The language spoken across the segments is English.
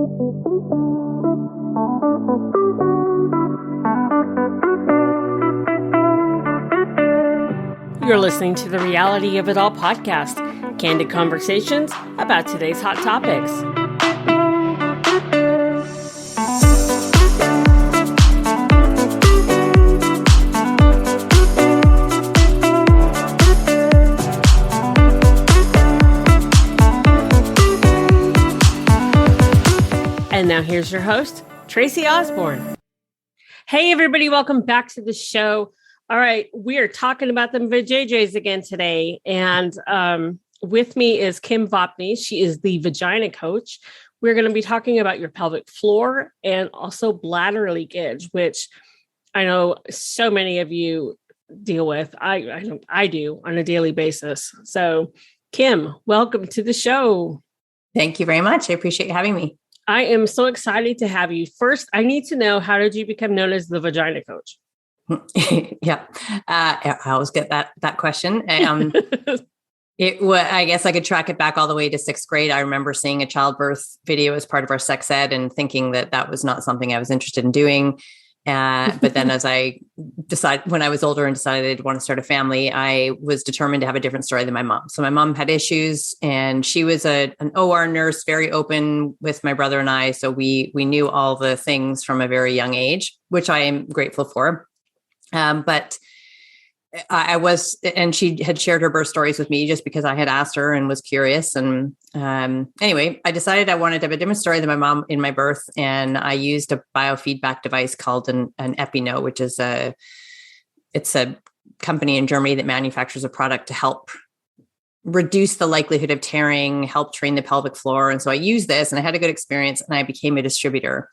You're listening to the Reality of It All podcast, candid conversations about today's hot topics. And now here's your host, Tracy Osborne. Hey, everybody. Welcome back to the show. All right. We are talking about the vajayjays again today. And with me is Kim Vopni. She is the Vagina coach. We're going to be talking about your pelvic floor and also bladder leakage, which I know so many of you deal with. I do on a daily basis. So Kim, welcome to the show. Thank you very much. I appreciate you having me. I am so excited to have you. First, I need to know, how did you become known as the Vagina coach? Yeah. I always get that question. I guess I could track it back all the way to 6th grade. I remember seeing a childbirth video as part of our sex ed and thinking that was not something I was interested in doing. But then as when I was older and decided I'd want to start a family, I was determined to have a different story than my mom. So my mom had issues and she was an OR nurse, very open with my brother and I. So we knew all the things from a very young age, which I am grateful for. But I was, and she had shared her birth stories with me just because I had asked her and was curious. And anyway, I decided I wanted to have a different story than my mom in my birth. And I used a biofeedback device called an Epino, which is it's a company in Germany that manufactures a product to help reduce the likelihood of tearing, help train the pelvic floor. And so I used this and I had a good experience and I became a distributor.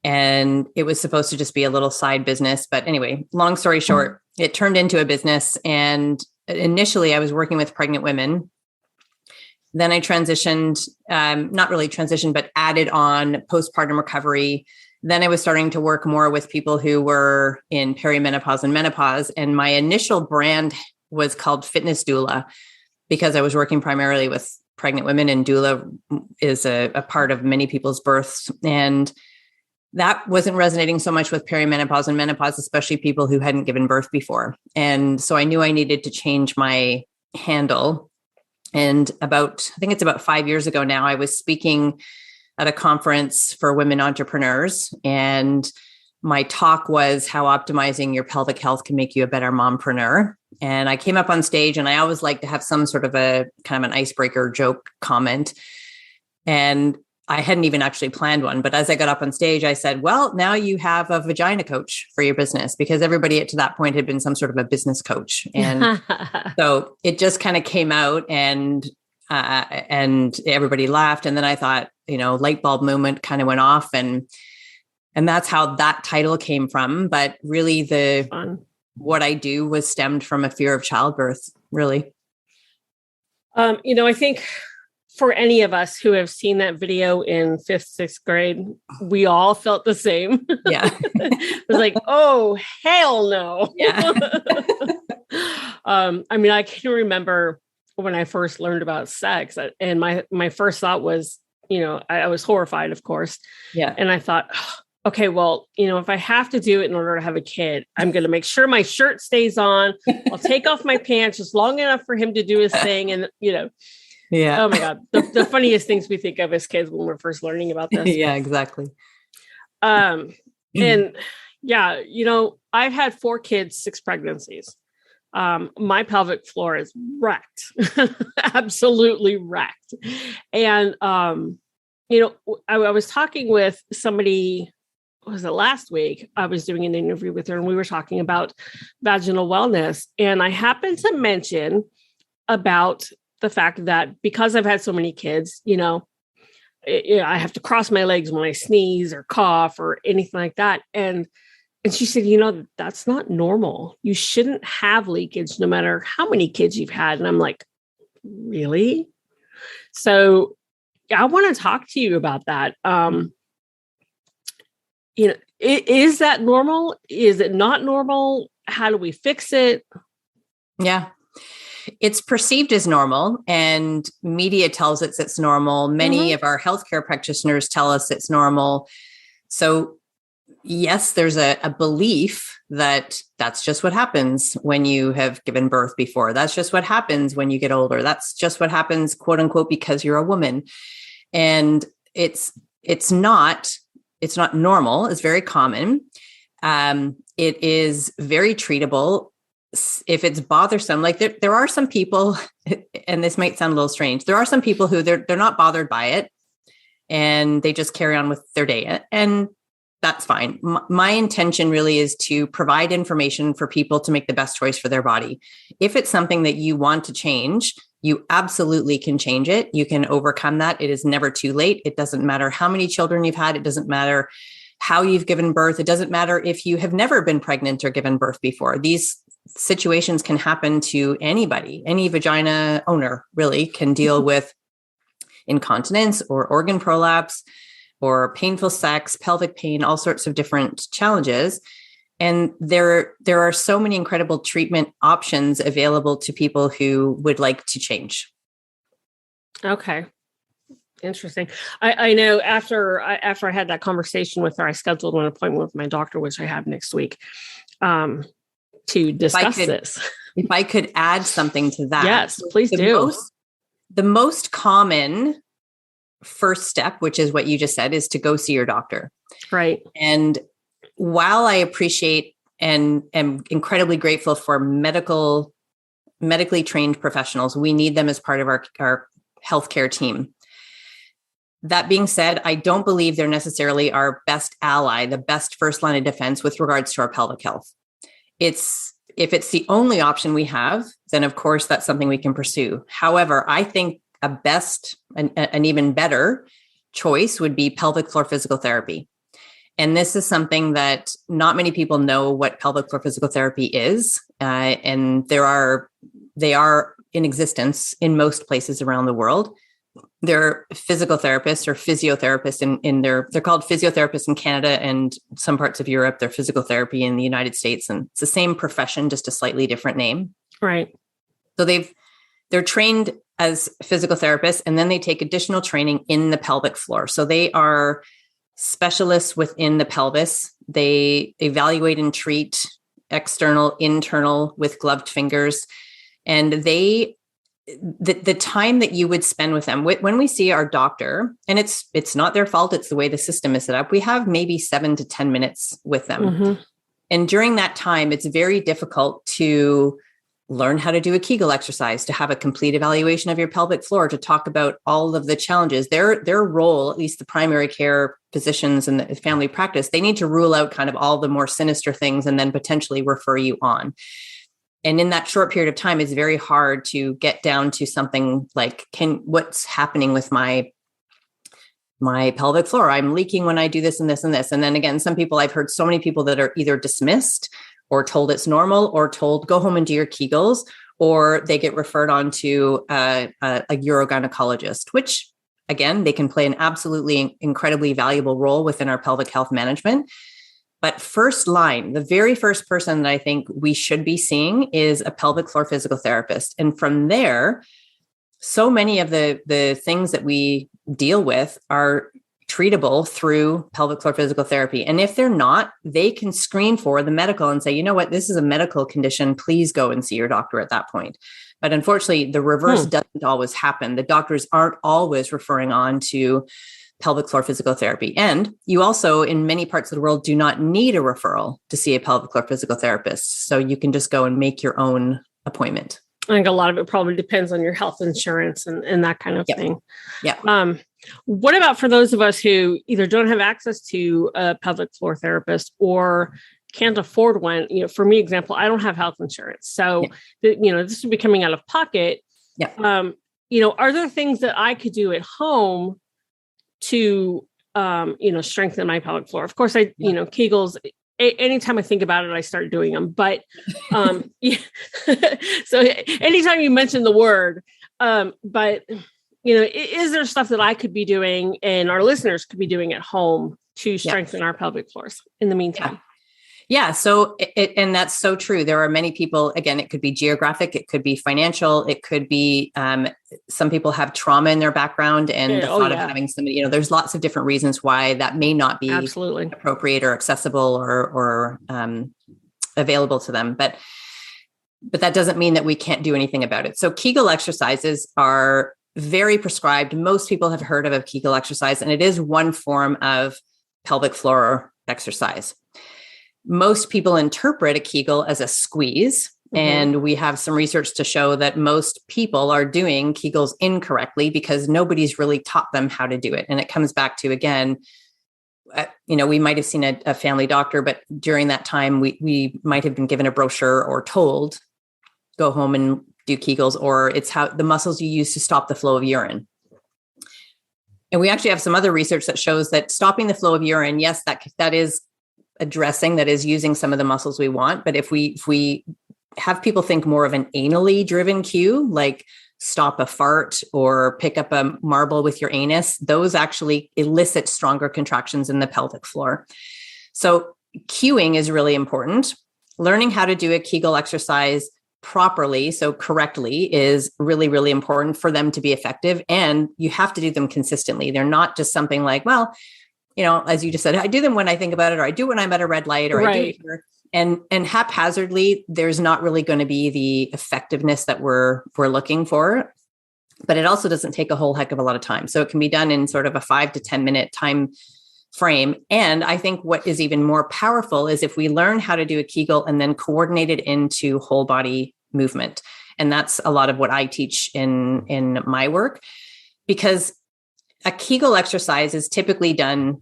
And it was supposed to just be a little side business. But anyway, long story short, it turned into a business. And initially I was working with pregnant women. Then I transitioned, not really transitioned, but added on postpartum recovery. Then I was starting to work more with people who were in perimenopause and menopause. And my initial brand was called Fitness Doula because I was working primarily with pregnant women, and doula is a part of many people's births. And that wasn't resonating so much with perimenopause and menopause, especially people who hadn't given birth before. And so I knew I needed to change my handle. And I think it's about 5 years ago now, I was speaking at a conference for women entrepreneurs. And my talk was how optimizing your pelvic health can make you a better mompreneur. And I came up on stage, and I always like to have some sort of a kind of an icebreaker joke comment. And I hadn't even actually planned one, but as I got up on stage, I said, well, now you have a vagina coach for your business, because everybody to that point had been some sort of a business coach. And so it just kind of came out and everybody laughed. And then I thought, light bulb moment kind of went off, and that's how that title came from. But really what I do was stemmed from a fear of childbirth, really. I think for any of us who have seen that video in 5th, 6th grade, we all felt the same. Yeah. It was like, oh, hell no. Yeah. I can remember when I first learned about sex, and my first thought was, I was horrified, of course. Yeah. And I thought, okay, well, if I have to do it in order to have a kid, I'm going to make sure my shirt stays on. I'll take off my pants just long enough for him to do his thing. And, yeah. Oh my God. The funniest things we think of as kids when we're first learning about this. Yeah, exactly. And yeah, I've had 4 kids, 6 pregnancies. My pelvic floor is wrecked, absolutely wrecked. And, I was talking with somebody, was it last week? I was doing an interview with her and we were talking about vaginal wellness. And I happened to mention about the fact that because I've had so many kids, I have to cross my legs when I sneeze or cough or anything like that. And she said, that's not normal. You shouldn't have leakage no matter how many kids you've had. And I'm like, really? So I want to talk to you about that. Is that normal? Is it not normal? How do we fix it? Yeah. It's perceived as normal, and media tells us it's normal. Many of our healthcare practitioners tell us it's normal. So yes, there's a belief that that's just what happens when you have given birth before. That's just what happens when you get older. That's just what happens, quote unquote, because you're a woman. And it's not normal. It's very common. It is very treatable. If it's bothersome, like there are some people, and this might sound a little strange, there are some people who they're not bothered by it and they just carry on with their day, and that's fine. My intention really is to provide information for people to make the best choice for their body. If it's something that you want to change, you absolutely can change it. You can overcome that. It is never too late. It doesn't matter how many children you've had. It doesn't matter how you've given birth. It doesn't matter if you have never been pregnant or given birth before. These situations can happen to anybody. Any vagina owner really can deal with incontinence or organ prolapse or painful sex, pelvic pain, all sorts of different challenges. And there are so many incredible treatment options available to people who would like to change. Okay. Interesting. I know after I had that conversation with her, I scheduled an appointment with my doctor, which I have next week, to discuss this. If I could add something to that. Yes, please do. The most common first step, which is what you just said, is to go see your doctor. Right. And while I appreciate and am incredibly grateful for medically trained professionals, we need them as part of our healthcare team. That being said, I don't believe they're necessarily our best ally, the best first line of defense with regards to our pelvic health. If it's the only option we have, then of course that's something we can pursue. However, I think an even better choice would be pelvic floor physical therapy. And this is something that not many people know what pelvic floor physical therapy is. And they are in existence in most places around the world. They're physical therapists or physiotherapists they're called physiotherapists in Canada and some parts of Europe. They're physical therapy in the United States. And it's the same profession, just a slightly different name. Right. So they're trained as physical therapists, and then they take additional training in the pelvic floor. So they are specialists within the pelvis. They evaluate and treat external, internal with gloved fingers. And the time that you would spend with them, when we see our doctor, and it's not their fault, it's the way the system is set up, we have maybe 7 to 10 minutes with them. Mm-hmm. And during that time, it's very difficult to learn how to do a Kegel exercise, to have a complete evaluation of your pelvic floor, to talk about all of the challenges. Their role, at least the primary care physicians and the family practice, they need to rule out kind of all the more sinister things and then potentially refer you on. And in that short period of time, it's very hard to get down to something like, what's happening with my pelvic floor? I'm leaking when I do this and this and this. And then again, I've heard so many people that are either dismissed or told it's normal, or told go home and do your Kegels, or they get referred on to a urogynecologist, which again, they can play an absolutely incredibly valuable role within our pelvic health management. But first line, the very first person that I think we should be seeing is a pelvic floor physical therapist. And from there, so many of the things that we deal with are treatable through pelvic floor physical therapy. And if they're not, they can screen for the medical and say, you know what, this is a medical condition. Please go and see your doctor at that point. But unfortunately, the reverse doesn't always happen. The doctors aren't always referring on to pelvic floor physical therapy. And you also, in many parts of the world, do not need a referral to see a pelvic floor physical therapist. So you can just go and make your own appointment. I think a lot of it probably depends on your health insurance and that kind of thing. Yeah. What about for those of us who either don't have access to a pelvic floor therapist or can't afford one? For me, example, I don't have health insurance. So, this would be coming out of pocket. Yeah. Are there things that I could do at home to, strengthen my pelvic floor? Of course, Kegels, anytime I think about it, I start doing them. But so anytime you mention the word, is there stuff that I could be doing and our listeners could be doing at home to strengthen our pelvic floors in the meantime? Yeah. So, and that's so true. There are many people, again, it could be geographic, it could be financial, it could be, some people have trauma in their background and the thought of having somebody, there's lots of different reasons why that may not be absolutely appropriate or accessible or available to them. But that doesn't mean that we can't do anything about it. So Kegel exercises are very prescribed. Most people have heard of a Kegel exercise, and it is one form of pelvic floor exercise. Most people interpret a Kegel as a squeeze. And we have some research to show that most people are doing Kegels incorrectly because nobody's really taught them how to do it. And it comes back to, again, we might have seen a family doctor, but during that time, we might have been given a brochure or told, go home and do Kegels, or it's how the muscles you use to stop the flow of urine. And we actually have some other research that shows that stopping the flow of urine, yes, that is addressing, that is using some of the muscles we want. But if we have people think more of an anally driven cue, like stop a fart or pick up a marble with your anus, those actually elicit stronger contractions in the pelvic floor. So cueing is really important. Learning how to do a Kegel exercise properly, so correctly, is really, really important for them to be effective. And you have to do them consistently. They're not just something like, well, as you just said, I do them when I think about it, or I do when I'm at a red light, or right. I do it here. And haphazardly, there's not really going to be the effectiveness that we're looking for. But it also doesn't take a whole heck of a lot of time. So it can be done in sort of a 5 to 10 minute time frame. And I think what is even more powerful is if we learn how to do a Kegel and then coordinate it into whole body movement. And that's a lot of what I teach in my work, because a Kegel exercise is typically done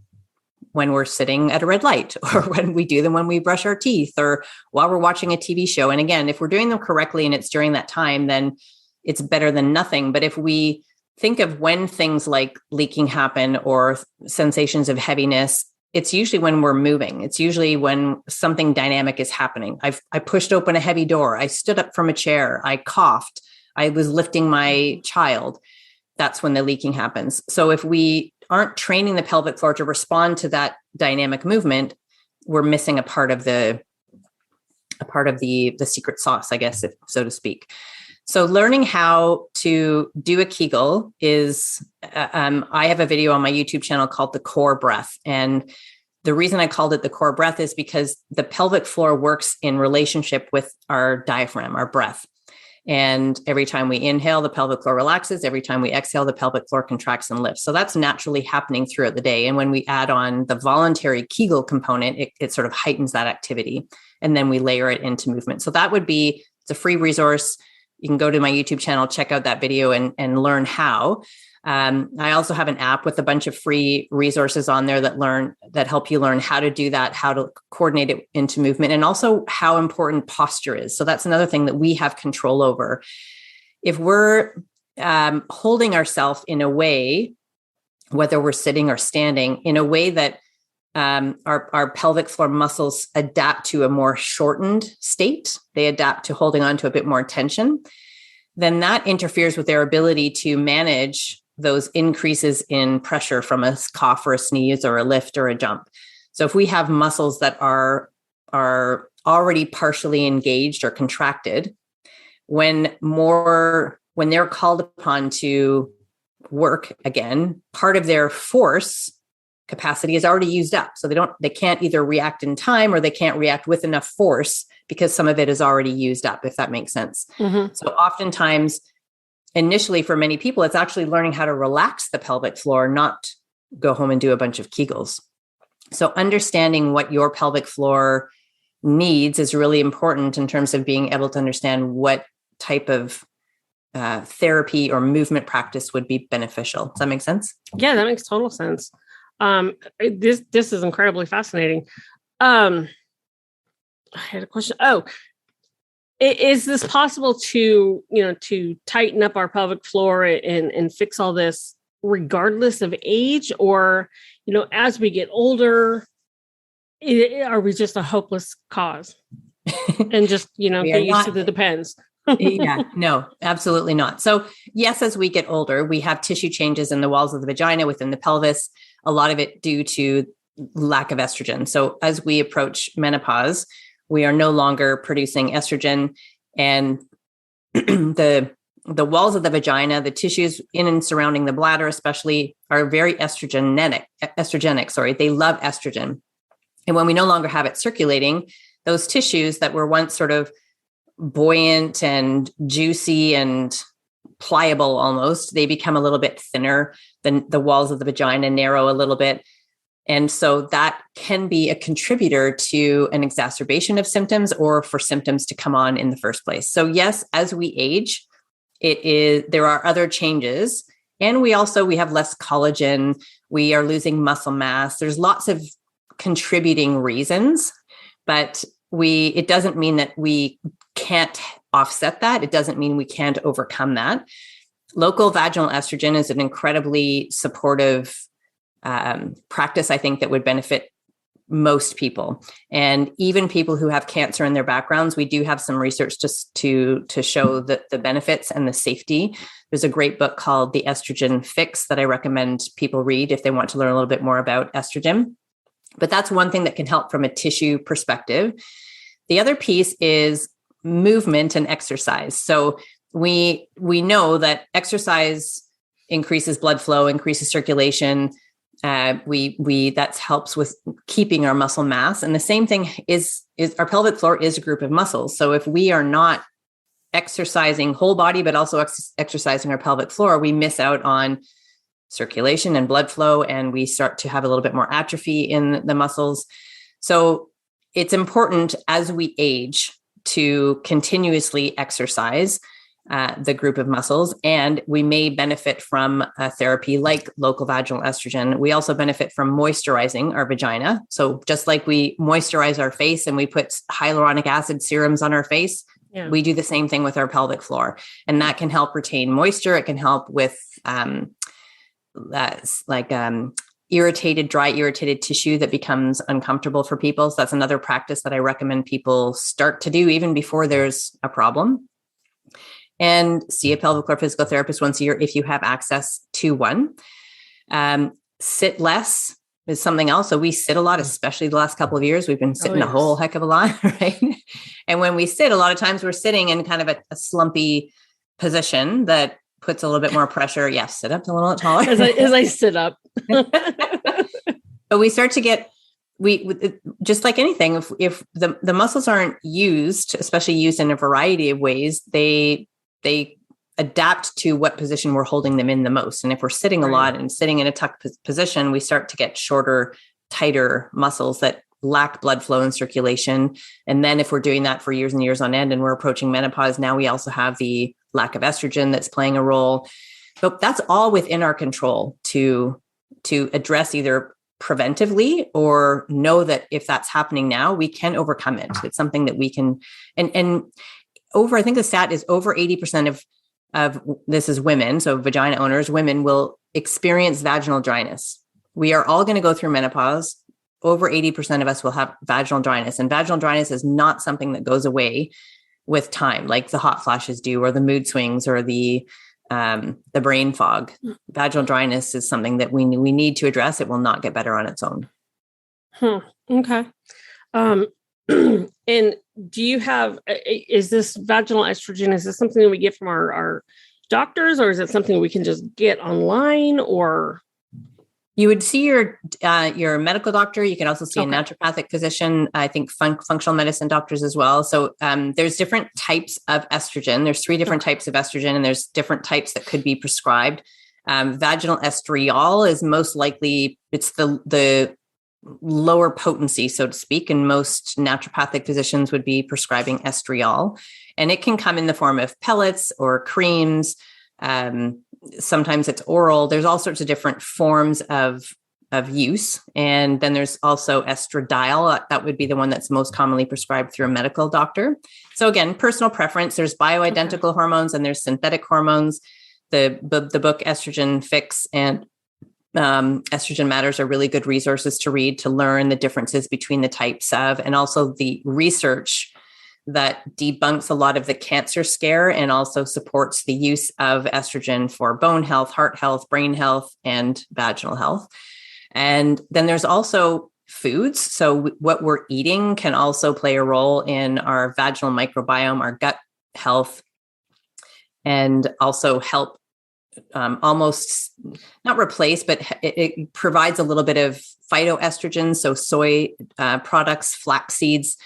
when we're sitting at a red light, or when we do them when we brush our teeth, or while we're watching a TV show. And again, if we're doing them correctly and it's during that time, then it's better than nothing. But if we think of when things like leaking happen or sensations of heaviness, it's usually when we're moving. It's usually when something dynamic is happening. I pushed open a heavy door. I stood up from a chair. I coughed. I was lifting my child. That's when the leaking happens. So if we aren't training the pelvic floor to respond to that dynamic movement, we're missing a part of the secret sauce, I guess, so to speak. So learning how to do a Kegel is, I have a video on my YouTube channel called The Core Breath. And the reason I called it the core breath is because the pelvic floor works in relationship with our diaphragm, our breath. And every time we inhale, the pelvic floor relaxes. Every time we exhale, the pelvic floor contracts and lifts. So that's naturally happening throughout the day. And when we add on the voluntary Kegel component, it sort of heightens that activity. And then we layer it into movement. So that would be, it's a free resource. You can go to my YouTube channel, check out that video and learn how. I also have an app with a bunch of free resources on there that help you learn how to do that, how to coordinate it into movement, and also how important posture is. So that's another thing that we have control over. If we're holding ourselves in a way, whether we're sitting or standing, in a way that our pelvic floor muscles adapt to a more shortened state, they adapt to holding on to a bit more tension, then that interferes with their ability to manage those increases in pressure from a cough or a sneeze or a lift or a jump. So if we have muscles that are already partially engaged or contracted, when they're called upon to work again, part of their force capacity is already used up. So they can't either react in time or they can't react with enough force because some of it is already used up, if that makes sense. Mm-hmm. So oftentimes, initially for many people, it's actually learning how to relax the pelvic floor, not go home and do a bunch of Kegels. So understanding what your pelvic floor needs is really important in terms of being able to understand what type of therapy or movement practice would be beneficial. Does that make sense? Yeah, that makes total sense. This is incredibly fascinating. I had a question. Oh, is this possible to tighten up our pelvic floor and fix all this regardless of age, or, as we get older, are we just a hopeless cause and just, get used to the depends? Yeah, no, absolutely not. So yes, as we get older, we have tissue changes in the walls of the vagina, within the pelvis, a lot of it due to lack of estrogen. So as we approach menopause, we are no longer producing estrogen, and the walls of the vagina, the tissues in and surrounding the bladder especially, are very estrogenic. They love estrogen. And when we no longer have it circulating, those tissues that were once sort of buoyant and juicy and pliable almost, they become a little bit thinner. Then the walls of the vagina narrow a little bit. And so that can be a contributor to an exacerbation of symptoms or for symptoms to come on in the first place. So yes, as we age, there are other changes. And we have less collagen. We are losing muscle mass. There's lots of contributing reasons, but it doesn't mean that we can't offset that. It doesn't mean we can't overcome that. Local vaginal estrogen is an incredibly supportive practice, I think, that would benefit most people. And even people who have cancer in their backgrounds, we do have some research to show that the benefits and the safety. There's a great book called The Estrogen Fix that I recommend people read if they want to learn a little bit more about estrogen. But that's one thing that can help from a tissue perspective. The other piece is movement and exercise. So we know that exercise increases blood flow, increases circulation. That helps with keeping our muscle mass. And the same thing is our pelvic floor is a group of muscles. So if we are not exercising whole body, but also exercising our pelvic floor, we miss out on circulation and blood flow, and we start to have a little bit more atrophy in the muscles. So it's important as we age to continuously exercise the group of muscles, and we may benefit from a therapy like local vaginal estrogen. We also benefit from moisturizing our vagina. So just like we moisturize our face and we put hyaluronic acid serums on our face, we do the same thing with our pelvic floor, and that can help retain moisture. It can help with dry irritated tissue that becomes uncomfortable for people. So that's another practice that I recommend people start to do even before there's a problem. And see a pelvic floor physical therapist once a year if you have access to one. Sit less is something else. So we sit a lot, especially the last couple of years. We've been sitting a whole heck of a lot, right? And when we sit, a lot of times we're sitting in kind of a slumpy position that puts a little bit more pressure. Yes, sit up a little taller. As I sit up. But we start to get, just like anything, if the muscles aren't used, especially used in a variety of ways, they adapt to what position we're holding them in the most. And if we're sitting a lot and sitting in a tucked position, we start to get shorter, tighter muscles that lack blood flow and circulation. And then if we're doing that for years and years on end and we're approaching menopause, now we also have the lack of estrogen that's playing a role. But that's all within our control to address either preventively or know that if that's happening now, we can overcome it. It's something that we can, and I think the stat is over 80% of this is women. So vagina owners, women will experience vaginal dryness. We are all going to go through menopause. Over 80% of us will have vaginal dryness, and vaginal dryness is not something that goes away with time, like the hot flashes do, or the mood swings, or the brain fog. Vaginal dryness is something that we need to address. It will not get better on its own. Okay. And do you have, is this vaginal estrogen, is this something that we get from our doctors, or is it something we can just get online, or? You would see your medical doctor. You can also see a naturopathic physician. I think functional medicine doctors as well. So there's different types of estrogen. There's 3 different types of estrogen, and there's different types that could be prescribed. Vaginal estriol is most likely, it's the lower potency, so to speak, and most naturopathic physicians would be prescribing estriol, and it can come in the form of pellets or creams. Sometimes it's oral. There's all sorts of different forms of use. And then there's also estradiol. That would be the one that's most commonly prescribed through a medical doctor. So again, personal preference. There's bioidentical hormones and there's synthetic hormones. The book Estrogen Fix and Estrogen Matters are really good resources to read to learn the differences between the types of, and also the research that debunks a lot of the cancer scare and also supports the use of estrogen for bone health, heart health, brain health, and vaginal health. And then there's also foods. So what we're eating can also play a role in our vaginal microbiome, our gut health, and also help almost not replace, but it provides a little bit of phytoestrogen. So soy products, flax seeds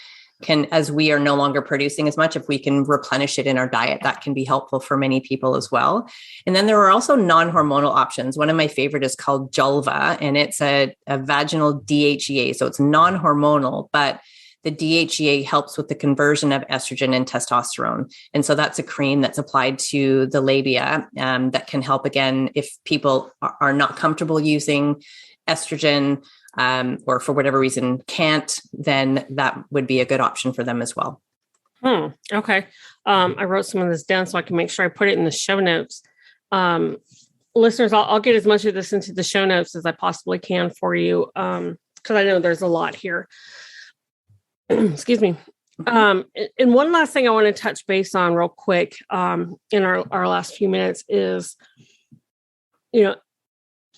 can, as we are no longer producing as much, if we can replenish it in our diet, that can be helpful for many people as well. And then there are also non-hormonal options. One of my favorite is called Julva, and it's a vaginal DHEA. So it's non-hormonal, but the DHEA helps with the conversion of estrogen and testosterone. And so that's a cream that's applied to the labia that can help, again, if people are not comfortable using estrogen or for whatever reason can't, then that would be a good option for them as well. Okay. I wrote some of this down so I can make sure I put it in the show notes. Listeners, I'll get as much of this into the show notes as I possibly can for you, because I know there's a lot here. Excuse me. And one last thing I want to touch base on real quick in our last few minutes is,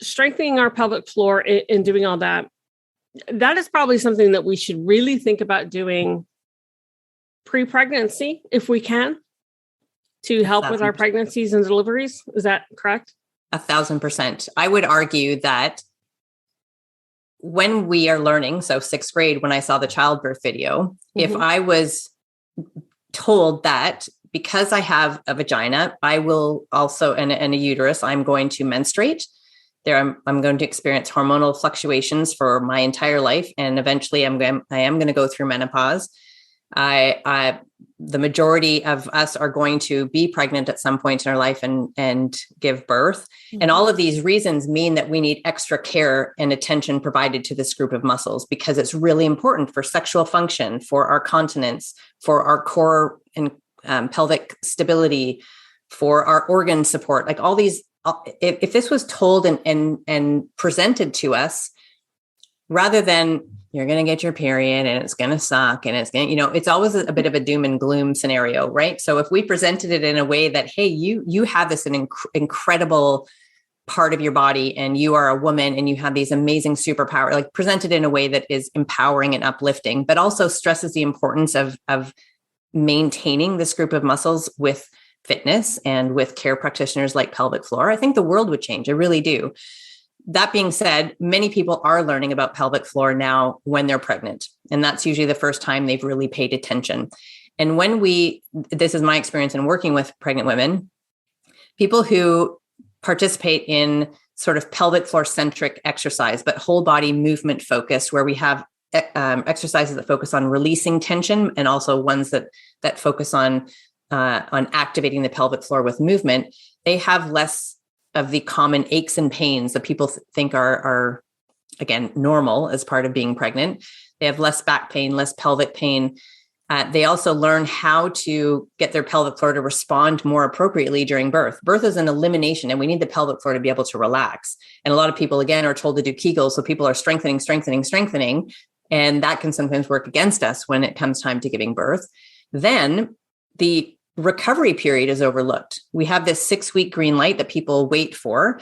strengthening our pelvic floor and doing all that. That is probably something that we should really think about doing pre-pregnancy, if we can, to help with our pregnancies and deliveries. Is that correct? 1,000%. I would argue that when we are learning, so 6th grade, when I saw the childbirth video, if I was told that because I have a vagina, I will also, and a uterus, I'm going to menstruate. I'm going to experience hormonal fluctuations for my entire life. And eventually I am going to go through menopause. The majority of us are going to be pregnant at some point in our life and give birth. And all of these reasons mean that we need extra care and attention provided to this group of muscles, because it's really important for sexual function, for our continence, for our core and pelvic stability, for our organ support, like all these. If this was told and presented to us, rather than you're going to get your period and it's going to suck and it's going to, it's always a bit of a doom and gloom scenario, right? So if we presented it in a way that, hey, you have this incredible part of your body and you are a woman and you have these amazing superpower, like presented in a way that is empowering and uplifting, but also stresses the importance of maintaining this group of muscles with fitness and with care practitioners like pelvic floor, I think the world would change. I really do. That being said, many people are learning about pelvic floor now when they're pregnant. And that's usually the first time they've really paid attention. And this is my experience in working with pregnant women, people who participate in sort of pelvic floor centric exercise, but whole body movement focused, where we have exercises that focus on releasing tension and also ones that focus on activating the pelvic floor with movement, they have less of the common aches and pains that people think are again, normal as part of being pregnant. They have less back pain, less pelvic pain. They also learn how to get their pelvic floor to respond more appropriately during birth. Birth is an elimination, and we need the pelvic floor to be able to relax. And a lot of people, again, are told to do Kegels. So people are strengthening. And that can sometimes work against us when it comes time to giving birth. Then the recovery period is overlooked. We have this 6-week green light that people wait for,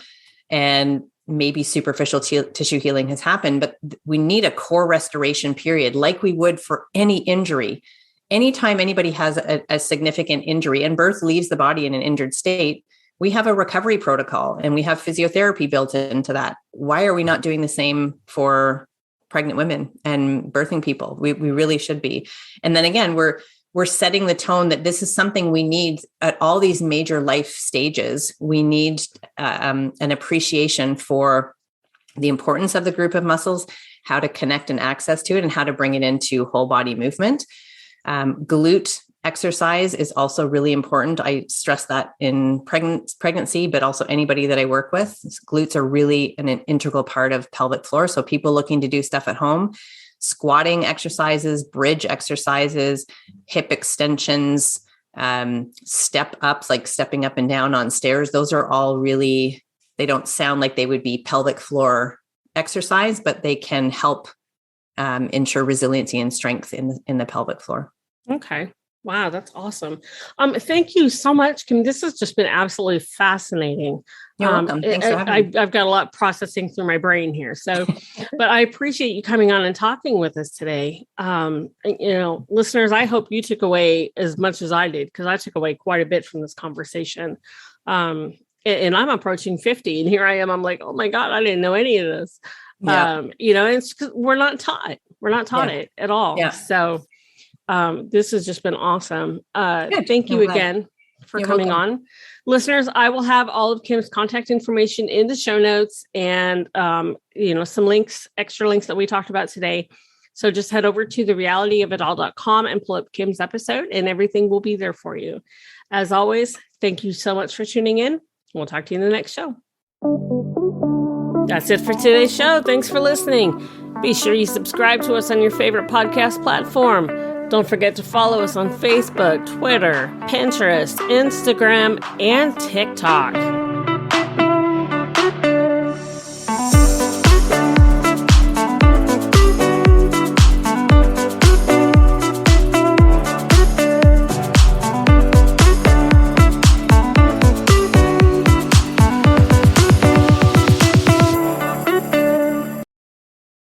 and maybe superficial tissue healing has happened, but we need a core restoration period like we would for any injury. Anytime anybody has a significant injury and birth leaves the body in an injured state, we have a recovery protocol and we have physiotherapy built into that. Why are we not doing the same for pregnant women and birthing people? We really should be. And then again, we're setting the tone that this is something we need at all these major life stages. We need an appreciation for the importance of the group of muscles, how to connect and access to it, and how to bring it into whole body movement. Glute exercise is also really important. I stress that in pregnancy, but also anybody that I work with. Glutes are really an integral part of pelvic floor. So people looking to do stuff at home, squatting exercises, bridge exercises, hip extensions, step ups, like stepping up and down on stairs. Those are all really, they don't sound like they would be pelvic floor exercise, but they can help ensure resiliency and strength in the pelvic floor. Okay. Wow, that's awesome. Thank you so much, Kim. This has just been absolutely fascinating. You're welcome. Thanks for having me. I've got a lot processing through my brain here. So, but I appreciate you coming on and talking with us today. Listeners, I hope you took away as much as I did, because I took away quite a bit from this conversation. And I'm approaching 50, and here I am. I'm like, oh my God, I didn't know any of this. Yeah. It's because we're not taught. We're not taught it at all. Yeah. So this has just been awesome. Thank you again for coming on. Listeners, I will have all of Kim's contact information in the show notes, and some links, extra links that we talked about today. So just head over to therealityofitall.com and pull up Kim's episode, and everything will be there for you. As always, thank you so much for tuning in. We'll talk to you in the next show. That's it for today's show. Thanks for listening. Be sure you subscribe to us on your favorite podcast platform. Don't forget to follow us on Facebook, Twitter, Pinterest, Instagram, and TikTok.